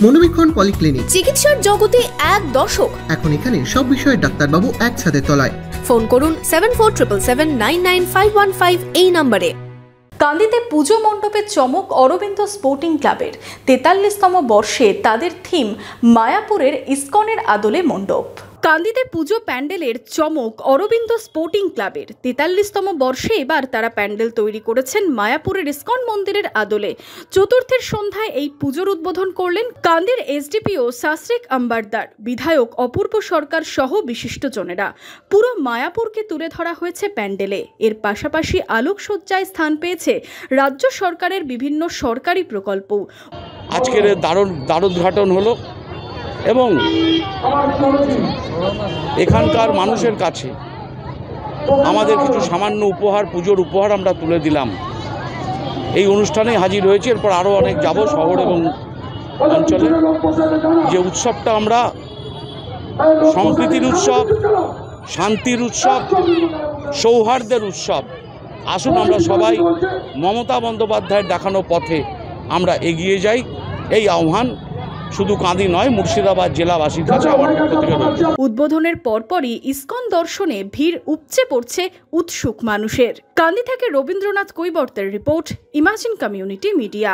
মনোবীক্ষণ polyclinic, চিকিৎসার জগতে এক দশক। এখন এখানে সব বিষয়ে ডাক্তারবাবু একসাথে তলায়। ফোন করুন 7477999515 এই নম্বরে। কান্দিতে পুজো মণ্ডপের চমক অরবিন্দ স্পোর্টিং ক্লাবের 43তম বর্ষে তাদের থিম মায়াপুরের ইসকনের আদলে মণ্ডপ। কান্দিতে পুজো প্যান্ডেলের চমক অরবিন্দ স্পোর্টিং ক্লাবের 43তম বর্ষে এবার তারা প্যান্ডেল তৈরি করেছেন মায়াপুরের ইসকন মন্দিরের আদলে। চতুর্থের সন্ধ্যায় এই পুজোর উদ্বোধন করলেন কান্দির এসডিপিও শাস্ত্রিক আম্বারদার, বিধায়ক অপূর্ব সরকার সহ বিশিষ্টজনেরা। পুরো মায়াপুরকে তুলে ধরা হয়েছে প্যান্ডেলে। এর পাশাপাশি আলোকসজ্জায় স্থান পেয়েছে রাজ্য সরকারের বিভিন্ন সরকারি প্রকল্প। আজকের দ্বারোদ্ঘাটন হলো এবং এখানকার মানুষের কাছে আমাদের কিছু সামান্য উপহার, পুজোর উপহার আমরা তুলে দিলাম। এই অনুষ্ঠানে হাজির হয়েছে, এরপর আরও অনেক যাব শহর এবং অঞ্চলে। যে উৎসবটা আমরা সম্প্রীতির উৎসব, শান্তির উৎসব, সৌহার্দ্যের উৎসব, আসুন আমরা সবাই মমতা বন্দ্যোপাধ্যায়ের দেখানো পথে আমরা এগিয়ে যাই। এই আহ্বান শুধু কাঁদি নয়, মুর্শিদাবাদ জেলাবাসীর কাছে আমার পক্ষ থেকে রয়েছে। উদ্বোধনের পরপরই ইসকন দর্শনে ভিড় উপচে পড়ছে উৎসুক মানুষের। কান্দি থেকে রবীন্দ্রনাথ কৈবর্তের রিপোর্ট, ইমাজিন কমিউনিটি মিডিয়া।